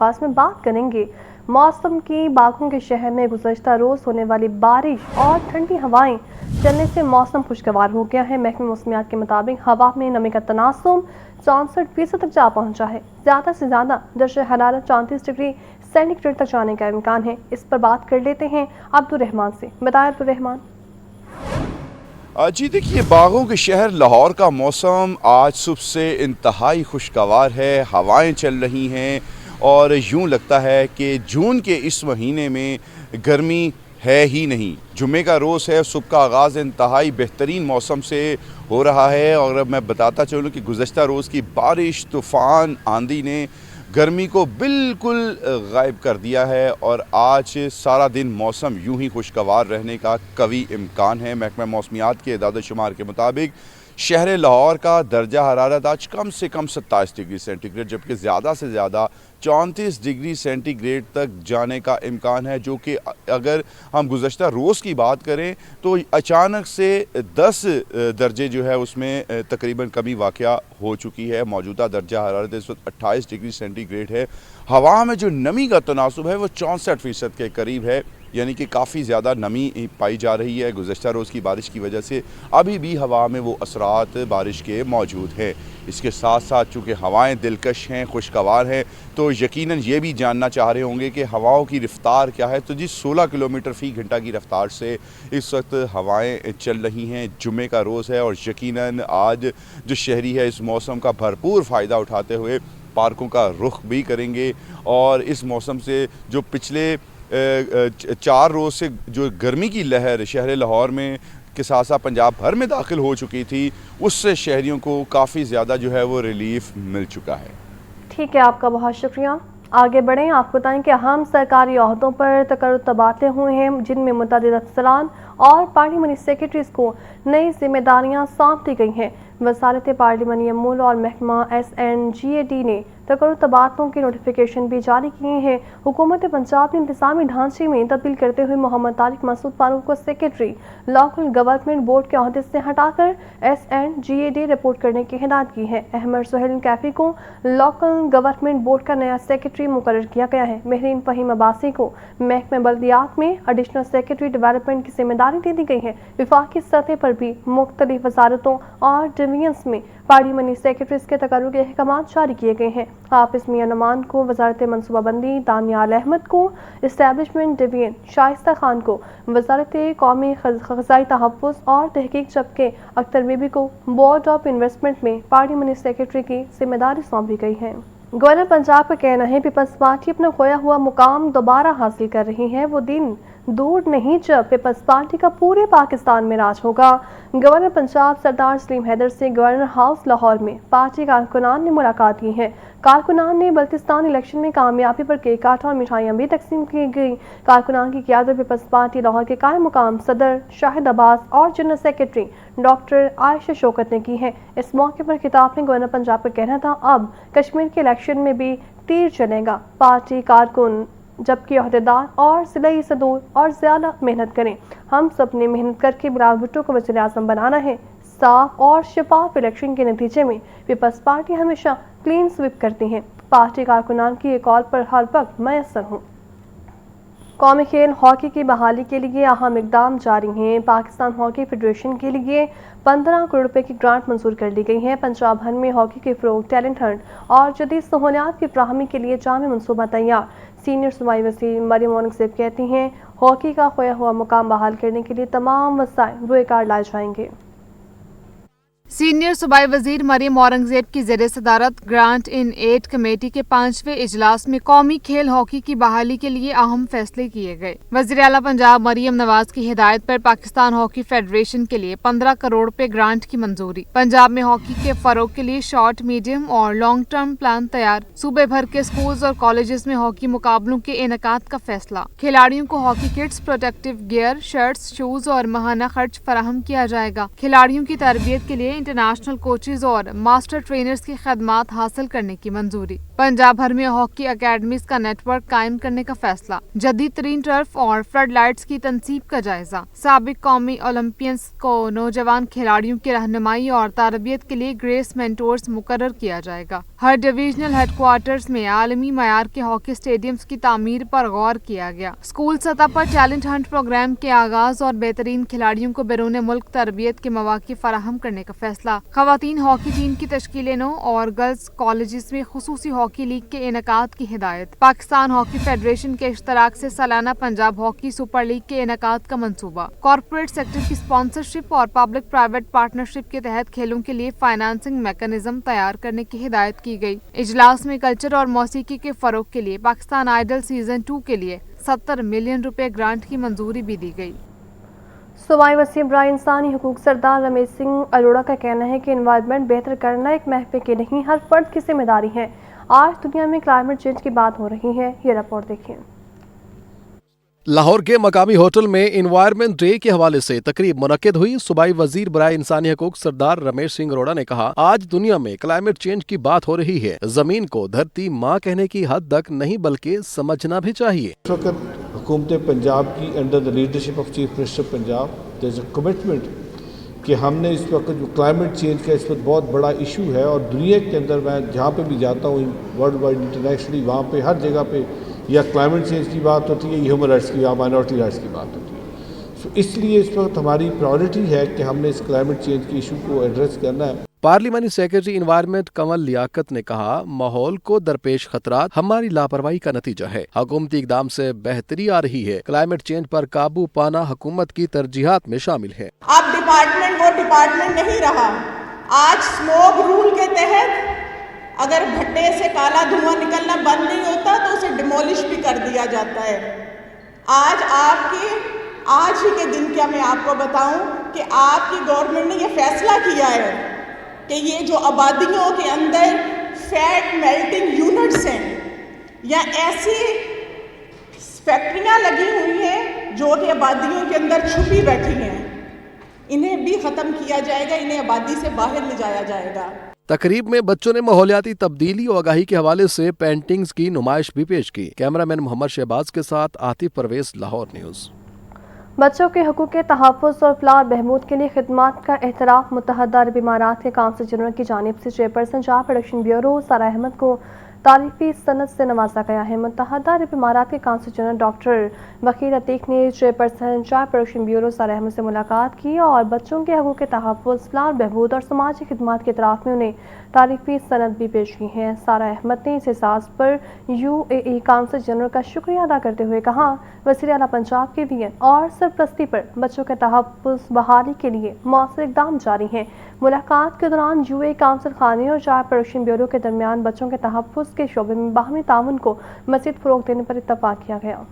خاص میں بات کریں گے موسم کی۔ باغوں کے شہر میں گزشتہ روز ہونے والی بارش اور ٹھنڈی ہوائیں چلنے سے موسم خوشگوار ہو گیا ہے۔ محکمہ موسمیات کے مطابق ہوا میں نمی کا تناسب 64% تک جا پہنچا ہے۔ زیادہ سے زیادہ درجہ حرارت 34 ڈگری سینٹی گریڈ تک جانے کا امکان ہے۔ اس پر بات کر لیتے ہیں عبدالرحمان سے۔ بتائیں عبدالرحمان۔ جی دیکھیے، باغوں کے شہر لاہور کا موسم آج صبح سے انتہائی خوشگوار ہے۔ ہوائیں چل رہی ہیں اور یوں لگتا ہے کہ جون کے اس مہینے میں گرمی ہے ہی نہیں۔ جمعے کا روز ہے، صبح کا آغاز انتہائی بہترین موسم سے ہو رہا ہے، اور اب میں بتاتا چلوں کہ گزشتہ روز کی بارش، طوفان، آندھی نے گرمی کو بالکل غائب کر دیا ہے، اور آج سارا دن موسم یوں ہی خوشگوار رہنے کا قوی امکان ہے۔ محکمہ موسمیات کے اعداد و شمار کے مطابق شہر لاہور کا درجہ حرارت آج کم سے کم 27 ڈگری سینٹی گریڈ جبکہ زیادہ سے زیادہ 34 ڈگری سینٹی گریڈ تک جانے کا امکان ہے، جو کہ اگر ہم گزشتہ روز کی بات کریں تو اچانک سے 10 درجے جو ہے اس میں تقریباً کمی واقع ہو چکی ہے۔ موجودہ درجہ حرارت اس وقت 28 ڈگری سینٹی گریڈ ہے۔ ہوا میں جو نمی کا تناسب ہے وہ 64% کے قریب ہے، یعنی کہ کافی زیادہ نمی پائی جا رہی ہے۔ گزشتہ روز کی بارش کی وجہ سے ابھی بھی ہوا میں وہ اثرات بارش کے موجود ہیں۔ اس کے ساتھ ساتھ چونکہ ہوائیں دلکش ہیں، خوشگوار ہیں، تو یقیناً یہ بھی جاننا چاہ رہے ہوں گے کہ ہواؤں کی رفتار کیا ہے۔ تو جی 16 کلومیٹر فی گھنٹہ کی رفتار سے اس وقت ہوائیں چل رہی ہیں۔ جمعے کا روز ہے اور یقیناً آج جو شہری ہے اس موسم کا بھرپور فائدہ اٹھاتے ہوئے پارکوں کا رخ بھی کریں گے، اور اس موسم سے جو پچھلے 4 روز سے جو گرمی کی لہر شہر لاہور میں کے ساتھ ساتھ پنجاب بھر میں داخل ہو چکی تھی، اس سے شہریوں کو کافی زیادہ جو ہے وہ ریلیف مل چکا ہے۔ ٹھیک ہے، آپ کا بہت شکریہ۔ آگے بڑھیں، آپ کو بتائیں کہ اہم سرکاری عہدوں پر تقرر تبادلے ہوئے ہیں، جن میں متعدد افسران اور پارلیمانی سیکرٹریز کو نئی ذمہ داریاں سونپ دی گئی ہیں۔ وزارت پارلیمانی امور اور محکمہ SNGAD نے تقرر تبادلوں کے نوٹیفیکیشن بھی جاری کیے ہیں۔ حکومت پنجاب نے انتظامی ڈھانچے میں تبدیل کرتے ہوئے محمد طارق مسعود فاروق کو سیکرٹری لوکل گورنمنٹ بورڈ کے عہدے سے ہٹا کر SNGAD رپورٹ کرنے کی ہدایت کی ہے۔ احمد سہیل کیفی کو لوکل گورنمنٹ بورڈ کا نیا سیکرٹری مقرر کیا گیا ہے۔ مہرین فہیم عباسی کو محکمہ بلدیات میں ایڈیشنل سیکرٹری ڈیولپمنٹ کی ذمہ داری دے دی گئی ہے۔ وفاقی سطح پر بھی مختلف وزارتوں اور ڈویژنز میں پارلیمانی سیکرٹریز کے تقرر کے احکامات جاری کیے گئے ہیں۔ حافظ میاں نعمان کو وزارت منصوبہ بندی، دانیال احمد کو اسٹیبلشمنٹ ڈویژن، شائستہ خان کو وزارت قومی غذائی تحفظ اور تحقیق، جبکہ اختر بی بی کو بورڈ آف انویسٹمنٹ میں پارلیمانی سیکرٹری کی ذمہ داری سونپی گئی ہے۔ گورنر پنجاب کا کہنا ہے پیپلز پارٹی اپنا کھویا ہوا مقام دوبارہ حاصل کر رہی ہے۔ وہ دن دور نہیں جب پیپلز پارٹی کا پورے پاکستان میں راج ہوگا۔ گورنر پنجاب سردار سلیم حیدر سے گورنر ہاؤس لاہور میں پارٹی کارکنان نے ملاقات کی ہے۔ کارکنان نے بلتستان الیکشن میں کامیابی پر کیک کاٹا اور مٹھائیاں بھی تقسیم کی گئی۔ کارکنان کی قیادت پیپلز پارٹی لاہور کے قائم مقام صدر شاہد عباس اور جنرل سیکرٹری ڈاکٹر عائشہ شوکت نے کی ہے۔ اس موقع پر خطاب میں گورنر پنجاب کا کہنا تھا، اب کشمیر کے الیکشن میں بھی تیر چلے گا۔ پارٹی کارکن جبکہ عہدیدار اور ضلعی صدور اور زیادہ محنت کریں۔ ہم سب نے محنت کر کے بلال بھٹو کو وزیر اعظم بنانا ہے۔ صاف اور شفاف الیکشن کے نتیجے میں پیپلز پارٹی ہمیشہ کلین سویپ کرتی ہے۔ پارٹی کارکنان کی یہ کال پر ہر وقت میسر ہوں۔ قومی کھیل ہاکی کی بحالی کے لیے اہم اقدام جاری ہیں۔ پاکستان ہاکی فیڈریشن کے لیے 15 کروڑ روپے کی گرانٹ منظور کر لی گئی ہے۔ پنجاب بھر میں ہاکی کے فروغ، ٹیلنٹ ہنٹ اور جدید سہولیات کی فراہمی کے لیے جامع منصوبہ تیار۔ سینئر صوبائی وزیر مریم اورنگزیب کہتی ہیں، ہاکی کا کھویا ہوا مقام بحال کرنے کے لیے تمام وسائل روئے کار لائے جائیں گے۔ سینئر صوبائی وزیر مریم اورنگزیب کی زیر صدارت گرانٹ ان ایڈ کمیٹی کے 5ویں اجلاس میں قومی کھیل ہاکی کی بحالی کے لیے اہم فیصلے کیے گئے۔ وزیر اعلیٰ پنجاب مریم نواز کی ہدایت پر پاکستان ہاکی فیڈریشن کے لیے 15 کروڑ روپے گرانٹ کی منظوری۔ پنجاب میں ہاکی کے فروغ کے لیے شارٹ، میڈیم اور لانگ ٹرم پلان تیار۔ صوبے بھر کے اسکولز اور کالجز میں ہاکی مقابلوں کے انعقاد کا فیصلہ۔ کھلاڑیوں کو hockey kits, protective gear, shirts, shoes اور ماہانہ خرچ فراہم کیا جائے گا۔ کھلاڑیوں کی تربیت کے لیے इंटरनेशनल कोचेज और मास्टर ट्रेनर्स की खदमात हासिल करने की मंजूरी। पंजाब भर में हॉकी अकेडमीज का नेटवर्क कायम करने का फैसला। जदीद तरीन टर्फ और फ्लड लाइट्स की तनसीब का जायजा। साबिक कौमी ओलंपियंस को नौजवान खिलाड़ियों की रहनुमाई और तरबियत के लिए ग्रेस मेंटोर्स मुकर्रर किया जाएगा। हर डिविजनल हेडक्वार्टर्स में आलमी मयार के हॉकी स्टेडियम्स की तामीर पर गौर किया गया। स्कूल सतह पर टैलेंट हंट प्रोग्राम के आगाज और बेहतरीन खिलाड़ियों को बैरून मुल्क तरबियत के मौके फराहम करने का फैसला। खवातीन हॉकी टीम की तश्कील नो और गर्ल्स कॉलेजेस में खुसूसी हॉकी लीग के इनेकाद की हिदायत। पाकिस्तान हॉकी फेडरेशन के इश्तराक से सालाना पंजाब हॉकी सुपर लीग के इनेकाद का मंसूबा। कॉर्पोरेट सेक्टर की स्पॉन्सरशिप और पब्लिक प्राइवेट पार्टनरशिप के तहत खेलों के लिए फाइनेंसिंग मैकेनिज्म तैयार करने की हिदायत की गई। इजलास में कल्चर और मौसीकी के फरोग के लिए पाकिस्तान आइडल सीजन 2 के लिए 70 मिलियन रुपए ग्रांट की मंजूरी भी दी गई। सूबाई वसीम बराए इंसानी हकूक सरदार रमेश सिंह अरोड़ा का कहना है कि एनवायरनमेंट बेहतर करना एक महकमे की नहीं, हर फर्द की जिम्मेदारी है। आज दुनिया में क्लाइमेट चेंज की बात हो रही है, ये रिपोर्ट देखिए। लाहौर के मकामी होटल में एनवायरनमेंट डे के हवाले से तकरीब मुनक्किद हुई। सूबाई वजीर बराए इंसानी हकूक सरदार रमेश सिंह अरोड़ा ने कहा, आज दुनिया में क्लाइमेट चेंज की बात हो रही है। जमीन को धरती माँ कहने की हद तक नहीं बल्कि समझना भी चाहिए। इस वक्त हुकूमत पंजाब की under the leadership of chief minister Punjab there is a commitment कि हमने इस वक्त जो क्लाइमेट चेंज का इस वक्त बहुत बड़ा इशू है और दुनिया के अंदर मैं जहाँ पे भी जाता हूँ वर्ल्ड वाइड इंटरनेशनली वहाँ पे हर जगह पे या क्लाइमेट चेंज की बात होती है, ह्यूमन राइट्स की या माइनॉरिटी राइट्स की बात होती है। सो इसलिए इस वक्त हमारी प्रायोरिटी है कि हमने इस क्लाइमेट चेंज के इशू को एड्रेस करना है। पार्लिमानी सेक्रेटरी इन्वायरमेंट कंवल लियाकत ने कहा, माहौल को दरपेश खतरात हमारी लापरवाही का नतीजा है। हुकूमती इकदाम से बेहतरी आ रही है। क्लाइमेट चेंज पर काबू पाना हुकूमत की तरजीहात में शामिल है। अब डिपार्टमेंट वो डिपार्टमेंट नहीं रहा। आज स्मोक रूल के तहत अगर भट्टे से काला धुआं निकलना बंद नहीं होता तो उसे डिमोलिश भी कर दिया जाता है। आज ही के दिन क्या मैं आपको बताऊं कि आपकी गवर्नमेंट ने ये फैसला किया है कि ये जो आबादियों के अंदर फैट मेल्टिंग यूनिट्स हैं या ऐसी फैक्ट्रियां लगी हुई हैं जो कि आबादियों के अंदर छुपी बैठी हैं, इन्हें भी ख़त्म किया जाएगा, इन्हें आबादी से बाहर ले जाया जाएगा। तकरीब में बच्चों ने माहौलियाती तब्दीली और आगाही के हवाले से पेंटिंग्स की नुमाइश भी पेश की। कैमरामैन मोहम्मद शहबाज के साथ आतिफ परवेज, लाहौर न्यूज़। बच्चों के हकूक़ के तहफ़्फ़ुज़ और फलाह बहबूद के लिए खिदमात का एहतराफ़ मुत्तहदा अरब इमारात के काउंसिल जनरल की जानिब से चेयरपर्सन चाह प्रोडक्शन ब्यूरो सारा अहमद को तारीफ़ी सनद से नवाजा गया है। मुत्तहदा अरब इमारात के काउंसिल जनरल डॉक्टर वकील अतीक ने चेयरपर्सन चाह प्रोडक्शन ब्यूरो सारा अहमद से मुलाकात की और बच्चों के हकूक़ के तहफ़्फ़ुज़, फलाह बहबूद और समाजी खिदमात की तरफ में उन्हें तारीफ़ी सनद भी पेश की हैं। सारा अहमद ने इस एहसास पर UAE काउंसिल जनरल का शुक्रिया अदा करते हुए कहा, वज़ीर आला पंजाब के वियन और सरपरस्ती पर बच्चों के तहफ़्फ़ुज़ बहाली के लिए मौसर इक़दाम जारी हैं। मुलाकात के दौरान UAE काउंसिल खाने और चाय प्रोडक्शन ब्यूरो के दरमियान बच्चों के तहफ़्फ़ुज़ के शोबे में बाहमी ताउन को मज़ीद फ़रोग़ देने पर इत्तफ़ाक़ किया गया।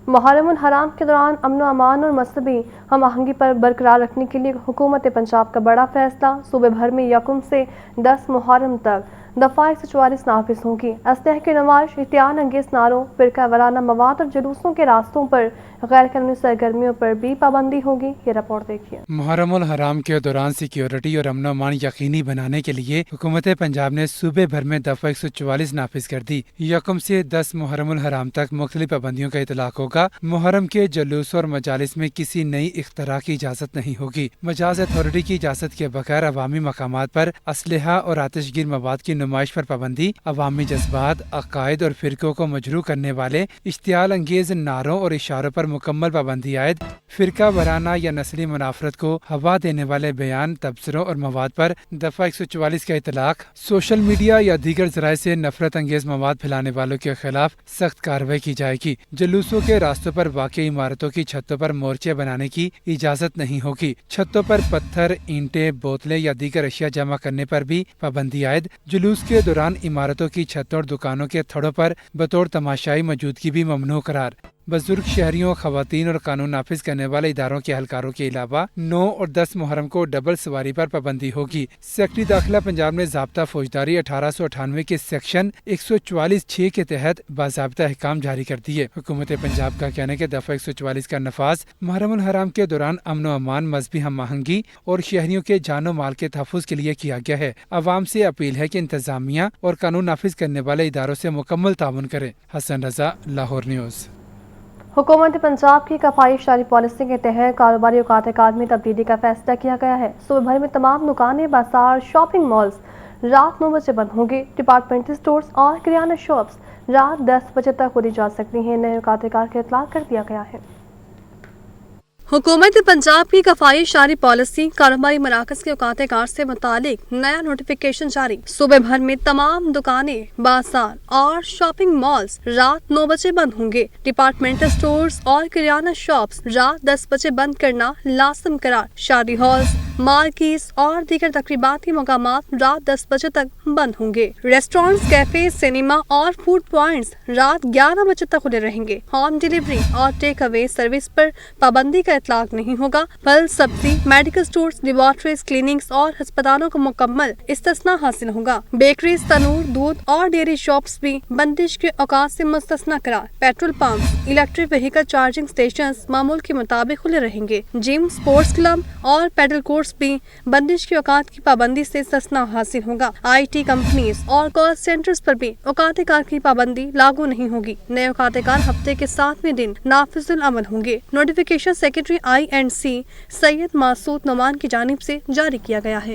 मुहर्रम उल हराम के दौरान अमन व अमान और मज़हबी हम आहंगी पर बरकरार रखने के लिए हुकूमत पंजाब का बड़ा फैसला। सूबे भर में 1 से 10 मुहर्रम तक दफ़ा 144 नाफिज होगी। असलहे की नुमाइश, इत्यान अंगेज़ नारों, फ़िरका वाराना मवाद और जुलूसों के रास्तों पर गैर कानूनी सरगर्मियों पर भी पाबंदी होगी। ये रिपोर्ट देखिए। मुहर्रम उल हराम के दौरान सिक्योरिटी और अमन अमान यकीनी बनाने के लिए हुकूमत पंजाब ने सूबे भर में दफ़ा 144 नाफिज कर दी। 1 से 10 मुहर्रम उल हराम तक मुख्तलिफ पाबंदियों का इतलाक होगा। मुहर्रम के जुलूस और मजालिस में किसी नई इख्तरा की इजाज़त नहीं होगी। मजाज अथॉरिटी की इजाज़त के बगैर अवामी मकामात पर असलहा और आतिशगीर मवाद की नुमाइश पर पाबंदी, अवामी जज्बात, अकायद और फिरकों को मजरू करने वाले इश्तियाल अंगेज नारों और इशारों पर मुकम्मल पाबंदी आयद, फिरका वराना या नस्ली मुनाफरत को हवा देने वाले बयान, तबसरों और मवाद पर दफ़ा 144 का इतलाक, सोशल मीडिया या दीगर जराए से नफरत अंगेज मवाद फैलाने वालों के खिलाफ सख्त कार्रवाई की जाएगी। जुलूसों के रास्तों पर वाक़ई इमारतों की छतों पर मोर्चे बनाने की इजाज़त नहीं होगी। छतों पर पत्थर, ईंटें, बोतलें या दीगर अशिया जमा करने पर भी पाबंदी आयद। जुलूस के दौरान इमारतों की छतों और दुकानों के थड़ों पर बतौर तमाशाई मौजूदगी भी ममनू करार। बुजुर्ग शहरियों, खवातीन और कानून नाफिज करने वाले इदारों के एहलकारों के अलावा 9 और 10 मुहर्रम को डबल सवारी पर पाबंदी होगी। सेक्रेटरी दाखिला पंजाब ने ज़ाब्ता फौजदारी 1898 के सेक्शन 144(6) के तहत बाज़ाब्ता अहकाम जारी कर दिए। हुकूमत पंजाब का कहना है कि दफ़ा 144 का नफाज मुहर्रम हराम के दौरान अमन व अमान, मजहबी हम आहंगी और शहरियों के जानो माल के तहफ़्फ़ुज़ के लिए किया गया है। अवाम से अपील है कि इंतजामिया और कानून नाफिज करने वाले इदारों से मुकम्मल ताउन करें। हसन रजा, लाहौर न्यूज़। हुकूमत पंजाब की किफायतशारी पॉलिसी के तहत कारोबारी औकात कार में तब्दीली का फैसला किया गया है। सुबह भर में तमाम दुकानें, बाजार, शॉपिंग मॉल्स रात 9 बजे बंद होंगे। डिपार्टमेंटल स्टोर्स और किराना शॉप्स रात 10 बजे तक खोली जा सकती हैं। नए औकात कार का इतलाक कर दिया गया है। हुकूमत पंजाब की किफायतशारी पॉलिसी कारोबारी मराकज के औकात कार से मुतालिक नया नोटिफिकेशन जारी। सुबह भर में तमाम दुकानें, बाजार और शॉपिंग मॉल्स रात 9 बजे बंद होंगे। डिपार्टमेंटल स्टोर्स और किराना शॉप्स रात 10 बजे बंद करना लाजिम करार। शादी हॉल्स, मार्केट्स और दीगर तकरीबाती मकामात रात 10 बजे तक बंद होंगे। रेस्टोरेंट्स, कैफे, सिनेमा और फूड पॉइंट्स रात 11 बजे तक खुले रहेंगे। होम डिलीवरी और टेक अवे सर्विस पर पाबंदी का इतलाक नहीं होगा। फल, सब्जी, मेडिकल स्टोर्स, लेबोरेटरीज, क्लिनिक्स और अस्पतालों को मुकम्मल इस्तिस्ना हासिल होगा। बेकरीज, तनूर, दूध और डेयरी शॉप्स भी बंदिश के औकात से मुस्तस्ना करार। Petrol pump, electric vehicle charging station मामूल के मुताबिक खुले रहेंगे। जिम, स्पोर्ट्स क्लब और पेडल कोर्स भी बंदिश के औकात की पाबंदी से इस्तिस्ना हासिल होगा। IT कंपनीज और कॉल सेंटर्स पर भी औकात कार की पाबंदी लागू नहीं होगी। नए औकात कार हफ्ते के 7वें दिन नाफिजुल अमल होंगे। Notification secretary INC Syed Masood Noman की जानिब से जारी किया गया है।